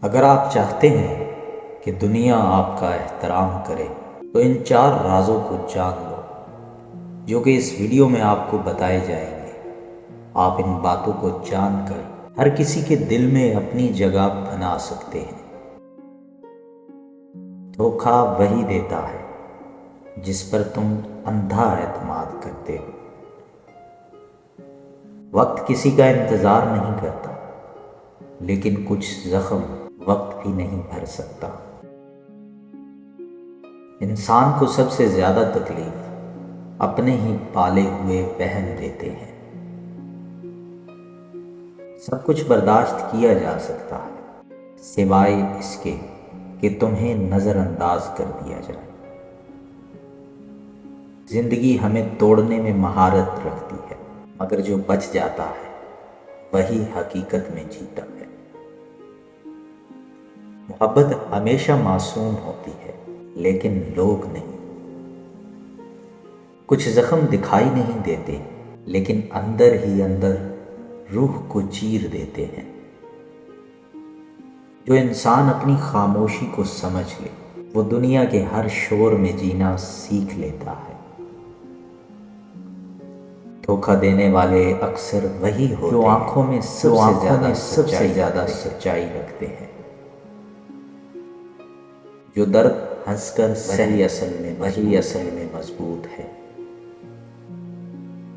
اگر آپ چاہتے ہیں کہ دنیا آپ کا احترام کرے تو ان 4 رازوں کو جان لو جو کہ اس ویڈیو میں آپ کو بتائے جائیں گے۔ آپ ان باتوں کو جان کر ہر کسی کے دل میں اپنی جگہ بنا سکتے ہیں۔ دھوکہ وہی دیتا ہے جس پر تم اندھا اعتماد کرتے ہو۔ وقت کسی کا انتظار نہیں کرتا، لیکن کچھ زخم وقت بھی نہیں بھر سکتا۔ انسان کو سب سے زیادہ تکلیف اپنے ہی پالے ہوئے بہن دیتے ہیں۔ سب کچھ برداشت کیا جا سکتا ہے سوائے اس کے کہ تمہیں نظر انداز کر دیا جائے۔ زندگی ہمیں توڑنے میں مہارت رکھتی ہے، مگر جو بچ جاتا ہے وہی حقیقت میں جیتا ہے۔ محبت ہمیشہ معصوم ہوتی ہے، لیکن لوگ نہیں۔ کچھ زخم دکھائی نہیں دیتے، لیکن اندر ہی اندر روح کو چیر دیتے ہیں۔ جو انسان اپنی خاموشی کو سمجھ لے وہ دنیا کے ہر شور میں جینا سیکھ لیتا ہے۔ دھوکہ دینے والے اکثر وہی ہوتے جو آنکھوں میں سب سے زیادہ سچائی رکھتے ہیں۔ جو درد ہنس کر وہی اصل میں مضبوط ہے۔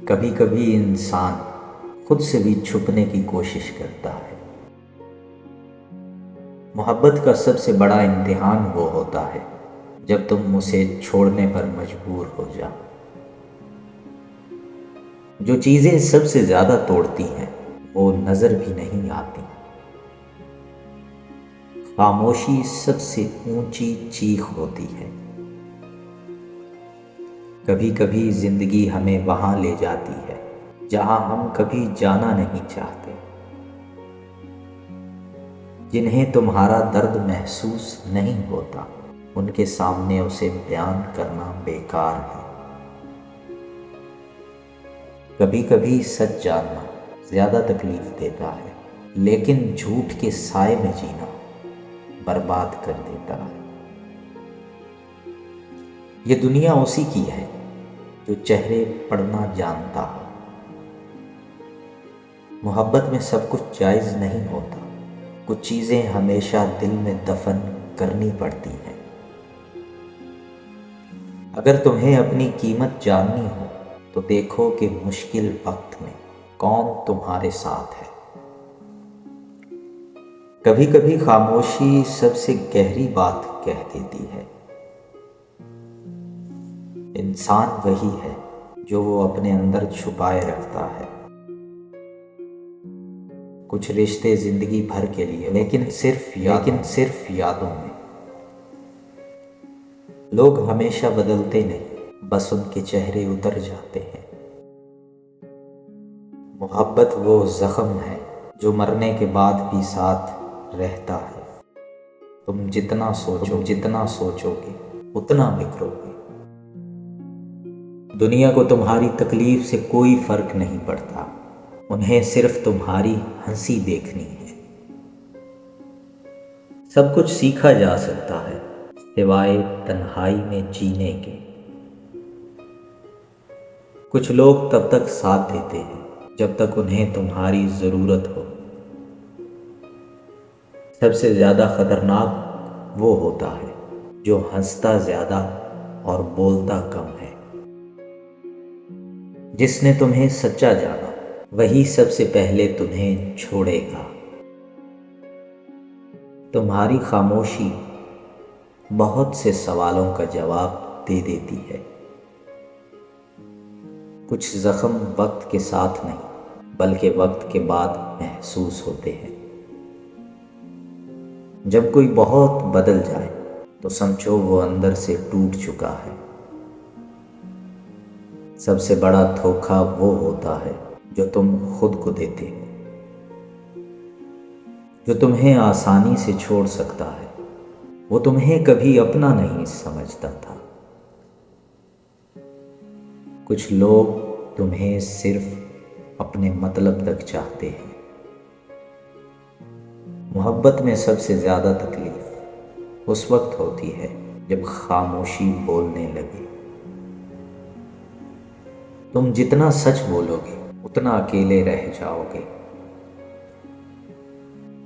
کبھی کبھی انسان خود سے بھی چھپنے کی کوشش کرتا ہے۔ محبت کا سب سے بڑا امتحان وہ ہوتا ہے جب تم اسے چھوڑنے پر مجبور ہو جاؤ۔ جو چیزیں سب سے زیادہ توڑتی ہیں وہ نظر بھی نہیں آتی۔ خاموشی سب سے اونچی چیخ ہوتی ہے۔ کبھی کبھی زندگی ہمیں وہاں لے جاتی ہے جہاں ہم کبھی جانا نہیں چاہتے۔ جنہیں تمہارا درد محسوس نہیں ہوتا ان کے سامنے اسے بیان کرنا بیکار ہے۔ کبھی کبھی سچ جاننا زیادہ تکلیف دیتا ہے، لیکن جھوٹ کے سائے میں جینا برباد کر دیتا ہے۔ یہ دنیا اسی کی ہے جو چہرے پڑھنا جانتا ہو۔ محبت میں سب کچھ جائز نہیں ہوتا، کچھ چیزیں ہمیشہ دل میں دفن کرنی پڑتی ہیں۔ اگر تمہیں اپنی قیمت جاننی ہو تو دیکھو کہ مشکل وقت میں کون تمہارے ساتھ ہے۔ کبھی کبھی خاموشی سب سے گہری بات کہہ دیتی ہے۔ انسان وہی ہے جو وہ اپنے اندر چھپائے رکھتا ہے۔ کچھ رشتے زندگی بھر کے لیے لیکن صرف یادوں میں۔ لوگ ہمیشہ بدلتے نہیں، بس ان کے چہرے اتر جاتے ہیں۔ محبت وہ زخم ہے جو مرنے کے بعد بھی ساتھ رہتا ہے۔ تم جتنا سوچو گے اتنا بکھرو گے۔ دنیا کو تمہاری تکلیف سے کوئی فرق نہیں پڑتا، انہیں صرف تمہاری ہنسی دیکھنی ہے۔ سب کچھ سیکھا جا سکتا ہے سوائے تنہائی میں جینے کے۔ کچھ لوگ تب تک ساتھ دیتے ہیں جب تک انہیں تمہاری ضرورت ہو۔ سب سے زیادہ خطرناک وہ ہوتا ہے جو ہنستا زیادہ اور بولتا کم ہے۔ جس نے تمہیں سچا جانا وہی سب سے پہلے تمہیں چھوڑے گا۔ تمہاری خاموشی بہت سے سوالوں کا جواب دے دیتی ہے۔ کچھ زخم وقت کے ساتھ نہیں بلکہ وقت کے بعد محسوس ہوتے ہیں۔ جب کوئی بہت بدل جائے تو سمجھو وہ اندر سے ٹوٹ چکا ہے۔ سب سے بڑا دھوکہ وہ ہوتا ہے جو تم خود کو دیتے ہو۔ جو تمہیں آسانی سے چھوڑ سکتا ہے وہ تمہیں کبھی اپنا نہیں سمجھتا تھا۔ کچھ لوگ تمہیں صرف اپنے مطلب تک چاہتے ہیں، محبت میں سب سے زیادہ تکلیف اس وقت ہوتی ہے جب خاموشی بولنے لگے۔ تم جتنا سچ بولو گے اتنا اکیلے رہ جاؤ گے۔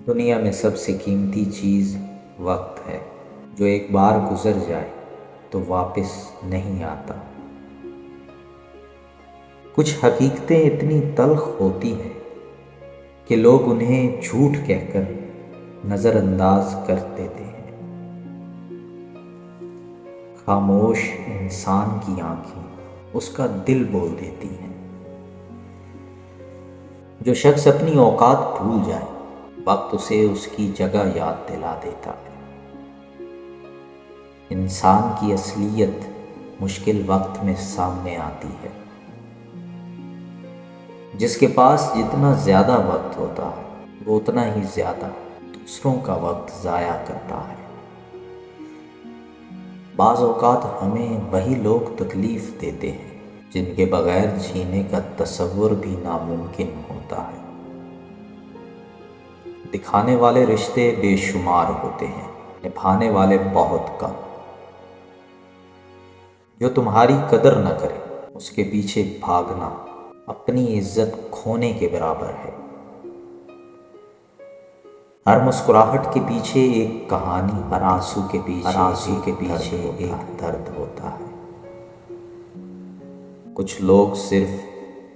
دنیا میں سب سے قیمتی چیز وقت ہے، جو ایک بار گزر جائے تو واپس نہیں آتا۔ کچھ حقیقتیں اتنی تلخ ہوتی ہیں کہ لوگ انہیں جھوٹ کہہ کر نظر انداز کر دیتے ہیں۔ خاموش انسان کی آنکھیں اس کا دل بول دیتی ہیں۔ جو شخص اپنی اوقات بھول جائے، وقت اسے اس کی جگہ یاد دلا دیتا ہے۔ انسان کی اصلیت مشکل وقت میں سامنے آتی ہے۔ جس کے پاس جتنا زیادہ وقت ہوتا ہے وہ اتنا ہی زیادہ دوسروں کا وقت ضائع کرتا ہے۔ بعض اوقات ہمیں وہی لوگ تکلیف دیتے ہیں جن کے بغیر جینے کا تصور بھی ناممکن ہوتا ہے۔ دکھانے والے رشتے بے شمار ہوتے ہیں، نبھانے والے بہت کم۔ جو تمہاری قدر نہ کرے اس کے پیچھے بھاگنا اپنی عزت کھونے کے برابر ہے۔ ہر مسکراہٹ کے پیچھے ایک کہانی، ہر آنسو کے پیچھے ایک درد ہوتا ہے۔ کچھ لوگ صرف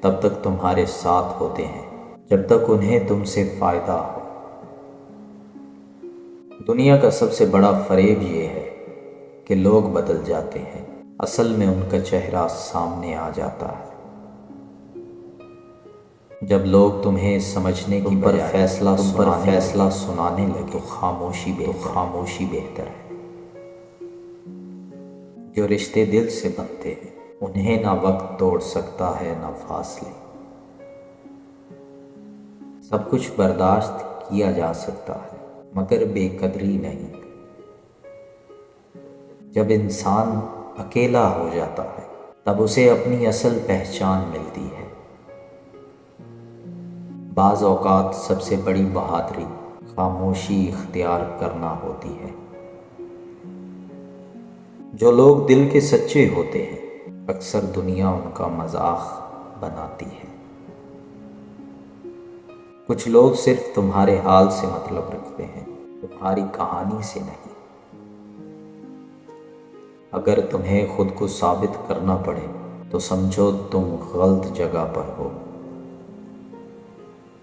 تب تک تمہارے ساتھ ہوتے ہیں جب تک انہیں تم سے فائدہ ہو۔ دنیا کا سب سے بڑا فریب یہ ہے کہ لوگ بدل جاتے ہیں، اصل میں ان کا چہرہ سامنے آ جاتا ہے۔ جب لوگ تمہیں سمجھنے کی فیصلہ سنانے لگے تو خاموشی بہتر ہے۔ جو رشتے دل سے بنتے ہیں انہیں نہ وقت توڑ سکتا ہے نہ فاصلے۔ سب کچھ برداشت کیا جا سکتا ہے مگر بے قدری نہیں۔ جب انسان اکیلا ہو جاتا ہے تب اسے اپنی اصل پہچان ملتی ہے۔ بعض اوقات سب سے بڑی بہادری خاموشی اختیار کرنا ہوتی ہے۔ جو لوگ دل کے سچے ہوتے ہیں اکثر دنیا ان کا مذاق بناتی ہے۔ کچھ لوگ صرف تمہارے حال سے مطلب رکھتے ہیں، تمہاری کہانی سے نہیں۔ اگر تمہیں خود کو ثابت کرنا پڑے تو سمجھو تم غلط جگہ پر ہو۔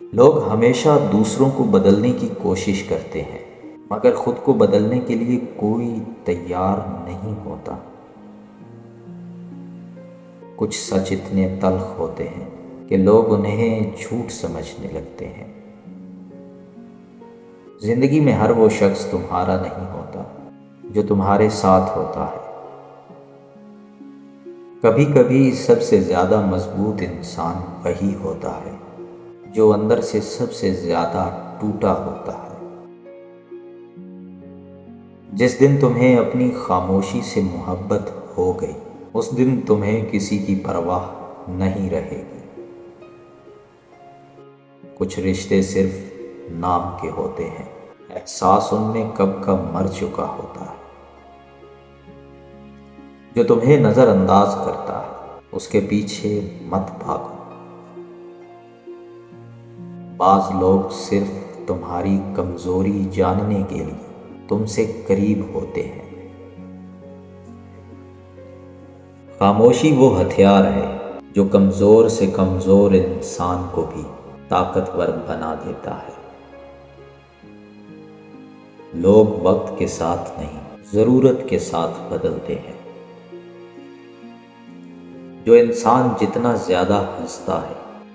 لوگ ہمیشہ دوسروں کو بدلنے کی کوشش کرتے ہیں مگر خود کو بدلنے کے لیے کوئی تیار نہیں ہوتا۔ کچھ سچ اتنے تلخ ہوتے ہیں کہ لوگ انہیں جھوٹ سمجھنے لگتے ہیں۔ زندگی میں ہر وہ شخص تمہارا نہیں ہوتا جو تمہارے ساتھ ہوتا ہے۔ کبھی کبھی سب سے زیادہ مضبوط انسان وہی ہوتا ہے جو اندر سے سب سے زیادہ ٹوٹا ہوتا ہے۔ جس دن تمہیں اپنی خاموشی سے محبت ہو گئی اس دن تمہیں کسی کی پرواہ نہیں رہے گی۔ کچھ رشتے صرف نام کے ہوتے ہیں، احساس ان میں کب کا مر چکا ہوتا ہے۔ جو تمہیں نظر انداز کرتا ہے اس کے پیچھے مت بھاگو۔ بعض لوگ صرف تمہاری کمزوری جاننے کے لیے تم سے قریب ہوتے ہیں۔ خاموشی وہ ہتھیار ہے جو کمزور سے کمزور انسان کو بھی طاقتور بنا دیتا ہے۔ لوگ وقت کے ساتھ نہیں، ضرورت کے ساتھ بدلتے ہیں۔ جو انسان جتنا زیادہ ہنستا ہے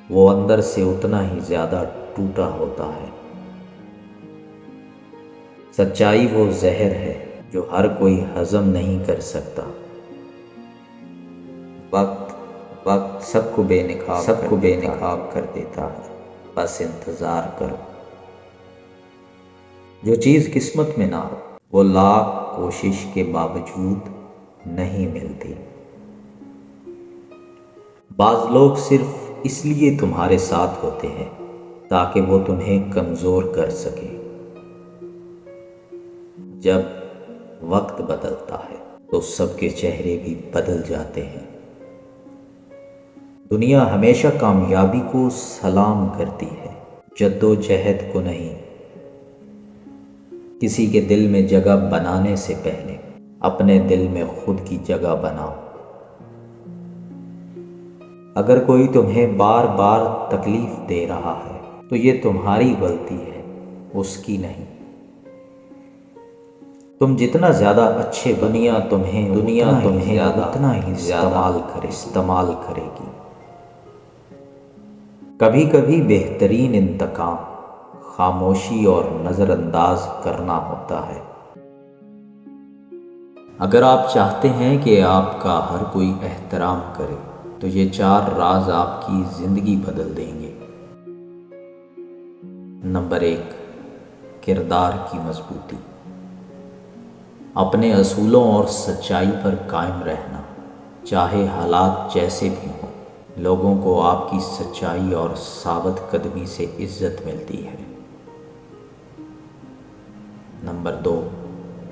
وہ اندر سے اتنا ہی زیادہ ٹوٹا ہوتا ہے۔ سچائی وہ زہر ہے جو ہر کوئی ہضم نہیں کر سکتا۔ وقت سب کو بے نقاب کر دیتا ہے، بس انتظار کرو۔ جو چیز قسمت میں نہ ہو وہ لاکھ کوشش کے باوجود نہیں ملتی۔ بعض لوگ صرف اس لیے تمہارے ساتھ ہوتے ہیں تاکہ وہ تمہیں کمزور کر سکے۔ جب وقت بدلتا ہے تو سب کے چہرے بھی بدل جاتے ہیں۔ دنیا ہمیشہ کامیابی کو سلام کرتی ہے، جدوجہد کو نہیں۔ کسی کے دل میں جگہ بنانے سے پہلے اپنے دل میں خود کی جگہ بناؤ۔ اگر کوئی تمہیں بار بار تکلیف دے رہا ہے تو یہ تمہاری غلطی ہے، اس کی نہیں۔ تم جتنا زیادہ اچھے دنیا تمہیں اتنا ہی استعمال کرے گی۔ کبھی کبھی بہترین انتقام خاموشی اور نظر انداز کرنا ہوتا ہے۔ اگر آپ چاہتے ہیں کہ آپ کا ہر کوئی احترام کرے تو یہ 4 راز آپ کی زندگی بدل دیں گے۔ نمبر 1، کردار کی مضبوطی۔ اپنے اصولوں اور سچائی پر قائم رہنا، چاہے حالات جیسے بھی ہوں۔ لوگوں کو آپ کی سچائی اور ثابت قدمی سے عزت ملتی ہے۔ نمبر 2،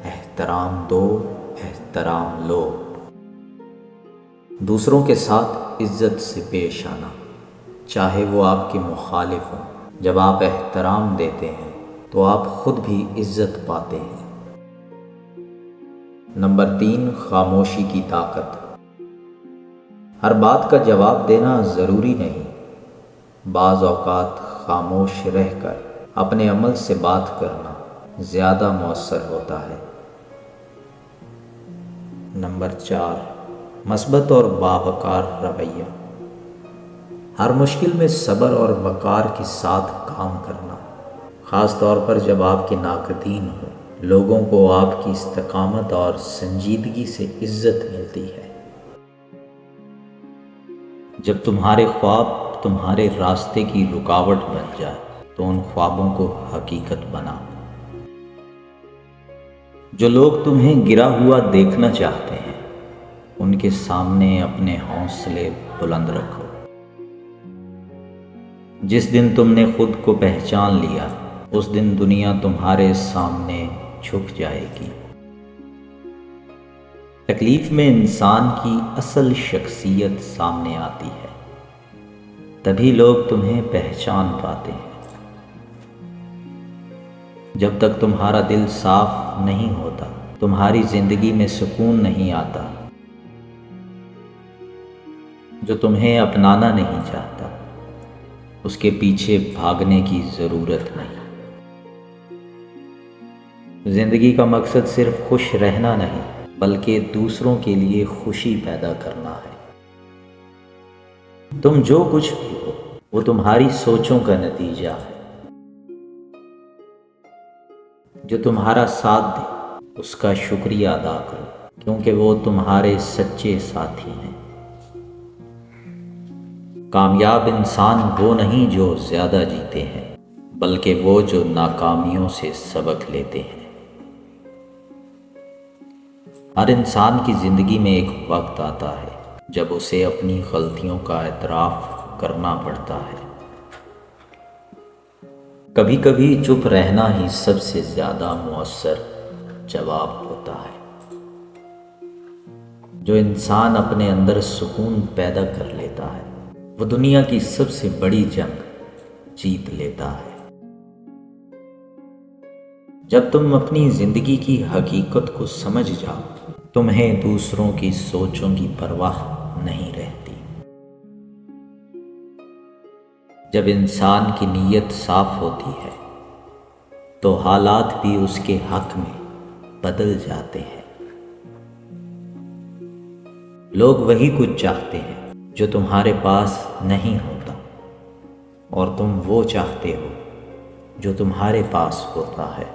احترام دو، احترام لو۔ دوسروں کے ساتھ عزت سے پیش آنا، چاہے وہ آپ کے مخالف ہوں۔ جب آپ احترام دیتے ہیں تو آپ خود بھی عزت پاتے ہیں۔ نمبر 3، خاموشی کی طاقت۔ ہر بات کا جواب دینا ضروری نہیں، بعض اوقات خاموش رہ کر اپنے عمل سے بات کرنا زیادہ مؤثر ہوتا ہے۔ نمبر 4، مثبت اور باوقار رویہ۔ ہر مشکل میں صبر اور وقار کے ساتھ کام کرنا، خاص طور پر جب آپ کے ناقدین ہوں۔ لوگوں کو آپ کی استقامت اور سنجیدگی سے عزت ملتی ہے۔ جب تمہارے خواب تمہارے راستے کی رکاوٹ بن جائے تو ان خوابوں کو حقیقت بناؤ۔ جو لوگ تمہیں گرا ہوا دیکھنا چاہتے ہیں ان کے سامنے اپنے حوصلے بلند رکھو۔ جس دن تم نے خود کو پہچان لیا اس دن دنیا تمہارے سامنے جھک جائے گی۔ تکلیف میں انسان کی اصل شخصیت سامنے آتی ہے، تبھی لوگ تمہیں پہچان پاتے ہیں۔ جب تک تمہارا دل صاف نہیں ہوتا تمہاری زندگی میں سکون نہیں آتا۔ جو تمہیں اپنانا نہیں چاہتا اس کے پیچھے بھاگنے کی ضرورت نہیں۔ زندگی کا مقصد صرف خوش رہنا نہیں بلکہ دوسروں کے لیے خوشی پیدا کرنا ہے۔ تم جو کچھ بھی ہو وہ تمہاری سوچوں کا نتیجہ ہے۔ جو تمہارا ساتھ دے اس کا شکریہ ادا کرو، کیونکہ وہ تمہارے سچے ساتھی ہیں۔ کامیاب انسان وہ نہیں جو زیادہ جیتے ہیں بلکہ وہ جو ناکامیوں سے سبق لیتے ہیں۔ ہر انسان کی زندگی میں ایک وقت آتا ہے جب اسے اپنی غلطیوں کا اعتراف کرنا پڑتا ہے۔ کبھی کبھی چپ رہنا ہی سب سے زیادہ مؤثر جواب ہوتا ہے۔ جو انسان اپنے اندر سکون پیدا کر لیتا ہے وہ دنیا کی سب سے بڑی جنگ جیت لیتا ہے۔ جب تم اپنی زندگی کی حقیقت کو سمجھ جاؤ تمہیں دوسروں کی سوچوں کی پرواہ نہیں رہتی۔ جب انسان کی نیت صاف ہوتی ہے تو حالات بھی اس کے حق میں بدل جاتے ہیں۔ لوگ وہی کچھ چاہتے ہیں جو تمہارے پاس نہیں ہوتا، اور تم وہ چاہتے ہو جو تمہارے پاس ہوتا ہے۔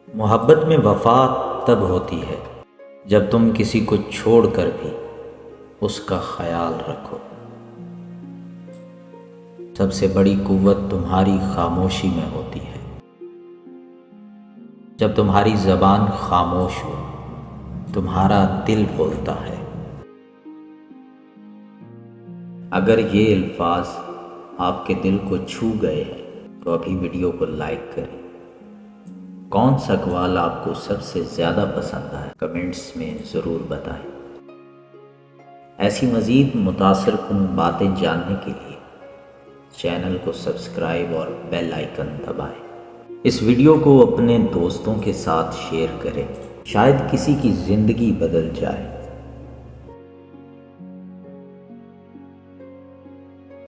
محبت میں وفا تب ہوتی ہے جب تم کسی کو چھوڑ کر بھی اس کا خیال رکھو۔ سب سے بڑی قوت تمہاری خاموشی میں ہوتی ہے۔ جب تمہاری زبان خاموش ہو تمہارا دل بولتا ہے۔ اگر یہ الفاظ آپ کے دل کو چھو گئے ہیں تو ابھی ویڈیو کو لائک کریں کون سا اقوال آپ کو سب سے زیادہ پسند آیا؟ کمنٹس میں ضرور بتائیں۔ ایسی مزید متاثر کن باتیں جاننے کے لیے چینل کو سبسکرائب اور بیل آئیکن دبائیں۔ اس ویڈیو کو اپنے دوستوں کے ساتھ شیئر کریں، شاید کسی کی زندگی بدل جائے۔